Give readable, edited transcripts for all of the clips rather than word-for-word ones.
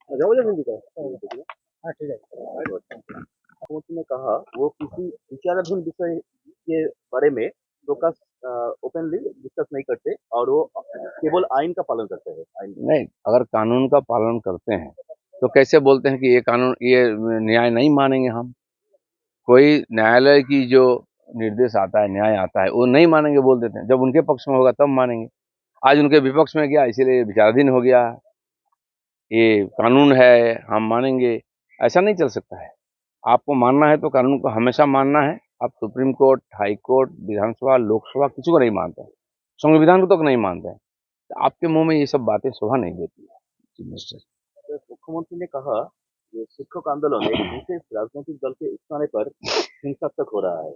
जबरदस्त हिंदी का हाँ ठीक है। मुख्यमंत्री ने कहा वो किसी विचाराधीन विषय के बारे में फोकस ओपनली डिस्कस नहीं करते और वो केवल आइन का पालन करते हैं आइन नहीं, अगर कानून का पालन करते हैं तो कैसे बोलते हैं कि ये कानून, ये न्याय नहीं मानेंगे हम? कोई न्यायालय की जो निर्देश आता है, न्याय आता है, वो नहीं मानेंगे बोल देते हैं। जब उनके पक्ष में होगा तब मानेंगे। आज उनके विपक्ष में गया, इसीलिए विचाराधीन हो गया। ये कानून है, हम मानेंगे, ऐसा नहीं चल सकता है। आपको मानना है तो कानून को हमेशा मानना है। आप सुप्रीम कोर्ट, हाई कोर्ट, विधानसभा, लोकसभा किसी को नहीं मानते हैं, संविधान को तक नहीं मानते हैं। तो आपके मुंह में ये सब बातें शोभा नहीं देती है चीफ मिनिस्टर। मुख्यमंत्री ने कहा कि शिक्षक आंदोलन एक विशेष राजनीतिक दल के उकसाने पर हिंसात्मक हो रहा है।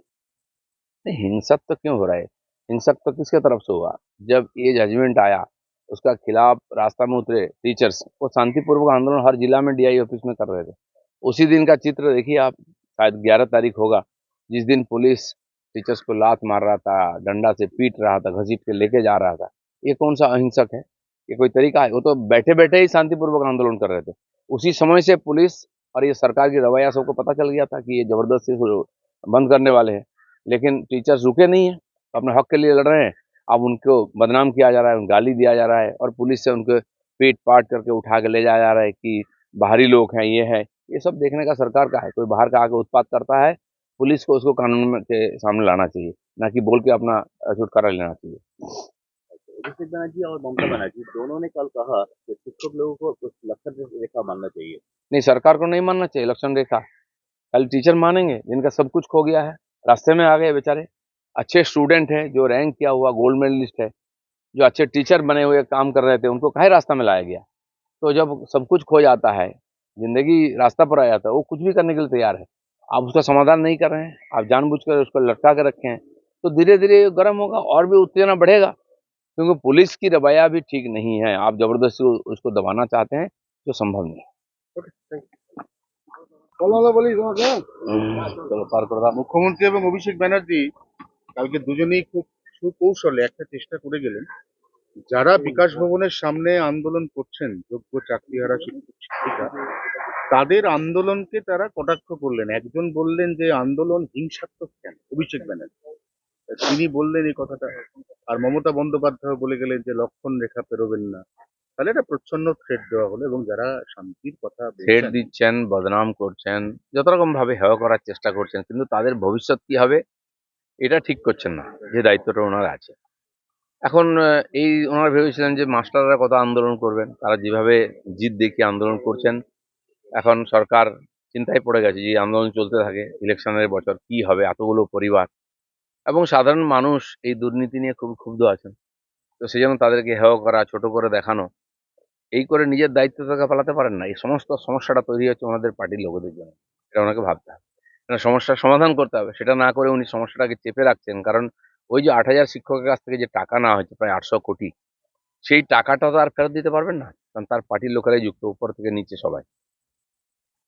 नहीं, हिंसक तो क्यों हो रहा है? हिंसक तो किसके तरफ से हुआ? जब ये जजमेंट आया, उसका खिलाफ रास्ता में उतरे टीचर्स, वो शांतिपूर्वक आंदोलन हर जिला में डीआई ऑफिस में कर रहे थे। उसी दिन का चित्र देखिए आप, शायद 11 तारीख होगा, जिस दिन पुलिस टीचर्स को लात मार रहा था, डंडा से पीट रहा था, घसीट के लेके जा रहा था। ये कौन सा अहिंसक है? ये कोई तरीका है? वो तो बैठे बैठे ही शांतिपूर्वक आंदोलन कर रहे थे। उसी समय से पुलिस और ये सरकार की रवैया सबको पता चल गया था कि ये जबरदस्ती बंद करने वाले हैं। लेकिन टीचर्स रुके नहीं है, अपने हक के लिए लड़ रहे हैं। अब उनको बदनाम किया जा रहा है, गाली दिया जा रहा है और पुलिस से उनको पीट पाट करके उठा के ले जाया जा रहा है कि बाहरी लोग हैं, ये है। ये सब देखने का सरकार का है। कोई बाहर का आके उत्पात करता है, पुलिस को उसको कानून में के सामने लाना चाहिए, ना कि बोल के अपना छुटकारा लेना चाहिए। अभिषेक बनर्जी और ममता बनर्जी दोनों ने कल कहा कि शिक्षक लोगों को कुछ लक्ष्य रेखा मानना चाहिए। नहीं, सरकार को नहीं मानना चाहिए लक्षण रेखा। कल टीचर मानेंगे जिनका सब कुछ खो गया है, रास्ते में आ गए बेचारे। अच्छे स्टूडेंट है, जो रैंक किया हुआ गोल्ड मेडलिस्ट है, जो अच्छे टीचर बने हुए काम कर रहे थे, उनको काहे रास्ता में लाया गया? तो जब सब कुछ खो जाता है, जिंदगी रास्ता पर आ जाता है, वो कुछ भी करने के लिए तैयार है। आप उसका समाधान नहीं कर रहे हैं, आप जानबूझकर उसको लटका के रखे हैं, तो धीरे धीरे गर्म होगा और भी उत्तेजना बढ़ेगा। क्योंकि पुलिस की रवैया भी ठीक नहीं है। आप जबरदस्ती उसको दबाना चाहते हैं, जो संभव नहीं है। चलो पार कर दाও। মুখ্যমন্ত্রী এবং অভিষেক ব্যানার্জি কালকে দুজনেই খুব সুকৌশলে একটা চেষ্টা করে গেলেন, যারা বিকাশ ভবনের সামনে আন্দোলন করছেন, যোগ্য চাকরিহারা শিক্ষক শিক্ষিকা, তাদের আন্দোলনকে তারা কটাক্ষ করলেন। একজন বললেন যে আন্দোলন হিংসাত্মক কেন, অভিষেক ব্যানার্জি তিনি বললেন এই কথাটা। আর মমতা বন্দ্যোপাধ্যায় বলে গেলেন যে লক্ষণ রেখা পেরোবেন না। তাহলে একটা প্রচ্ছন্ন থ্রেট দেওয়া হলো এবং যারা শান্তির কথা থ্রেট বলছেন, দিচ্ছেন, বদনাম করছেন, যত রকম ভাবে হেয় করার চেষ্টা করছেন, কিন্তু তাদের ভবিষ্যৎ কি হবে এটা ঠিক করছেন না, যে দায়িত্বটা ওনার আছে। এখন এই ওনারা ভেবেছিলেন যে মাস্টাররা কত আন্দোলন করবেন, তারা যেভাবে জিদ দেখিয়ে আন্দোলন করছেন, এখন সরকার চিন্তায় পড়ে গেছে যে আন্দোলন চলতে থাকে, ইলেকশনের বছর কি হবে, এতগুলো পরিবার এবং সাধারণ মানুষ এই দুর্নীতি নিয়ে খুব ক্ষুব্ধ আছেন। তো সেই জন্য তাদেরকে হেয় করা, ছোট করে দেখানো, এই করে নিজের দায়িত্ব থেকে পালাতে পারেন না। এই সমস্ত সমস্যাটা তৈরি হচ্ছে ওনাদের পার্টির লোকেদের জন্য। এটা ওনাকে ভাবতে হবে। সমস্যার সমাধান করতে হবে। সেটা না করে উনি সমস্যাটাকে চেপে রাখছেন। কারণ ওই যে ৮,০০০ শিক্ষকের কাছ থেকে যে টাকা নেওয়া হয়েছে প্রায় ৮০০ কোটি, সেই টাকাটা তো আর ফেরত দিতে পারবেন না। কারণ তার পার্টির লোকেরাই যুক্ত, উপর থেকে নিচে সবাই।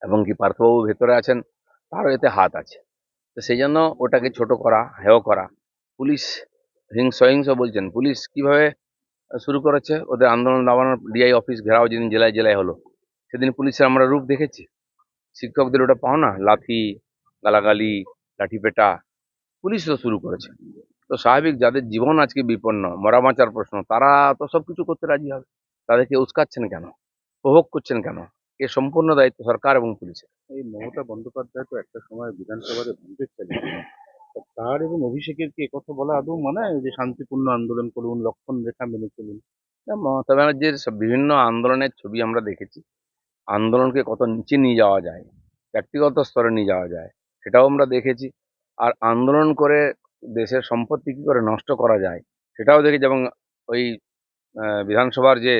এবং কি পার্থবাবু ভেতরে আছেন, তারও এতে হাত আছে। তো সেই জন্য ওটাকে ছোট করা, হেয় করা। পুলিশ সহিংস বলছেন, পুলিশ কিভাবে শুরু করেছে ওদের আন্দোলন দাবানোর। ডিআই অফিস ঘেরাও যেদিন জেলায় জেলায় হলো, সেদিন পুলিশের আমরা রূপ দেখেছি। শিক্ষকদের ওটা পাও না, লাথি, গালাগালি, লাঠিপেটা, পুলিশ তো শুরু করেছে। তো স্বাভাবিক, যাদের জীবন আজকে বিপন্ন, মরা বাঁচার প্রশ্ন, তারা তো সবকিছু করতে রাজি হবে। তাদেরকে উস্কাচ্ছেন কেন, প্রভোগ করছেন কেন? এ সম্পূর্ণ দায়িত্ব সরকার এবং পুলিশের। এই মমতা বন্দ্যোপাধ্যায় তো একটা সময় বিধানসভাতে ভাঙতে চালিয়েছিলেন। তা তার এবং অভিষেকের কি একথা বলা আদৌ মানায় যে শান্তিপূর্ণ আন্দোলন করুন, লক্ষণ রেখা মেনে চলুন? মমতা ব্যানার্জির বিভিন্ন আন্দোলনের ছবি আমরা দেখেছি। আন্দোলনকে কত নিচে নিয়ে যাওয়া যায়, ব্যক্তিগত স্তরে নিয়ে যাওয়া যায়, সেটাও আমরা দেখেছি। আর আন্দোলন করে দেশের সম্পত্তি কি করে নষ্ট করা যায়, সেটাও দেখেছি। এবং ওই বিধানসভার যে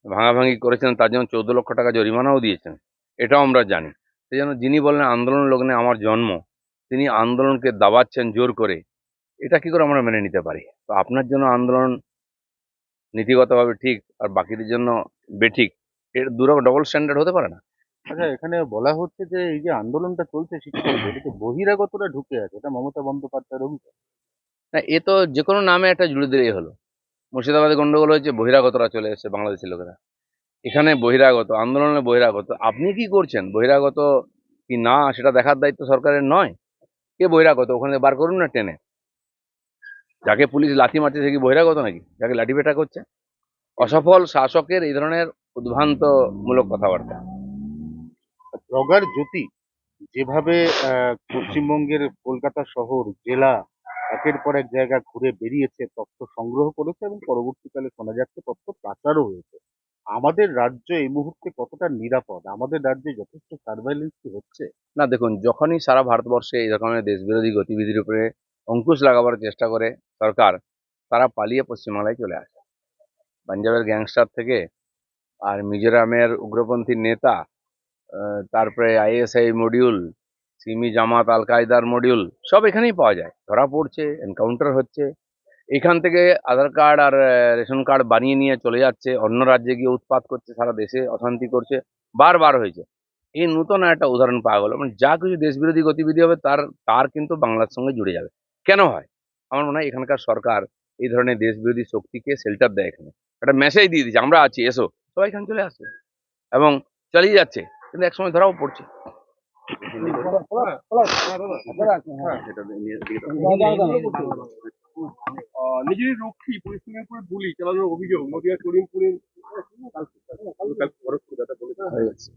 ভাঙাভাঙি করেছেন, তার জন্য 14 লক্ষ টাকা জরিমানাও দিয়েছেন, এটাও আমরা জানি। সেই জন্য যিনি বলেন আন্দোলন লগ্নে আমার জন্ম, তিনি আন্দোলনকে দাবাচ্ছেন জোর করে, এটা কি করে আমরা মেনে নিতে পারি? তো আপনার জন্য আন্দোলন নীতিগতভাবে ঠিক আর বাকিদের জন্য বেঠিক, এর ডবল স্ট্যান্ডার্ড হতে পারে না। আচ্ছা, এখানে বলা হচ্ছে যে এই যে আন্দোলনটা চলছে শিক্ষকদের, এতে বহিরাগতরা ঢুকে আছে, এটা মমতা বন্দ্যোপাধ্যায়ের অভিযোগ। না, এ তো যে কোনো নামে একটা জুড়ে দিলেই হলো। মুর্শিদাবাদে গন্ডগোল হয়েছে, বহিরাগতরা চলে এসেছে, বাংলাদেশি লোকেরা। এখানে বহিরাগত, আন্দোলনে বহিরাগত, আপনি কি করছেন বহিরাগত কি না সেটা দেখার দায়িত্ব সরকারের নয়? কে বহিরাগত ওখানে বার করুন না টেনে। যাকে পুলিশ লাথি মারছে সে কি বহিরাগত নাকি, যাকে লাঠি পেটা করছে? অসফল শাসকের এই ধরনের উদ্ভ্রান্তমূলক কথাবার্তা। ব্লগার জ্যোতি যেভাবে পশ্চিমবঙ্গের কলকাতা শহর জেলা একের পর এক জায়গা ঘুরে বেরিয়েছে, তথ্য সংগ্রহ করেছে এবং পরবর্তীকালে শোনা যাচ্ছে তথ্য পাচারও হয়েছে। আমাদের রাজ্য এই মুহূর্তে কতটা নিরাপদ? আমাদের রাজ্যে যথেষ্ট সার্ভাইলেন্স কি হচ্ছে? না দেখুন, যখনই সারা ভারতবর্ষে এই রকমের দেশবিরোধী গতিবিধির উপরে অঙ্কুশ লাগাবার চেষ্টা করে সরকার, তারা পালিয়ে পশ্চিমবাংলায় চলে আসে। পাঞ্জাবের গ্যাংস্টার থেকে আর মিজোরামের উগ্রপন্থী নেতা, তারপরে আইএসআই মডিউল, সিমি জামাত আল কায়দার মডিউল, সব এখানেই পাওয়া যায়। ধরা পড়ছে, এনকাউন্টার হচ্ছে। এখান থেকে আধার কার্ড আর রেশন কার্ড বানিয়ে নিয়ে চলে যাচ্ছে, অন্য রাজ্যে গিয়ে উৎপাত করছে, সারা দেশে অশান্তি করছে। বারবার হয়েছে। এই নতুন একটা উদাহরণ পাওয়া গেল। মানে যা কিছু দেশবিরোধী গতিবিধি হবে তার তার কিন্তু বাংলার সঙ্গে জুড়ে যাবে। কেন হয়? আমার মনে হয় এখানকার সরকার এই ধরনের দেশবিরোধী শক্তিকে শেল্টার দেয়। এখানে একটা মেসেজ দিয়ে দিচ্ছে, আমরা আছি, এসো, সবাই এখানে চলে আসছে এবং চালিয়ে যাচ্ছে, কিন্তু একসময় ধরাও পড়ছে। নিজেরই রক্ষী পরিস্থিতির উপরে গুলি চালানোর অভিযোগ নদিয়া করিমপুরে হয়ে গেছে।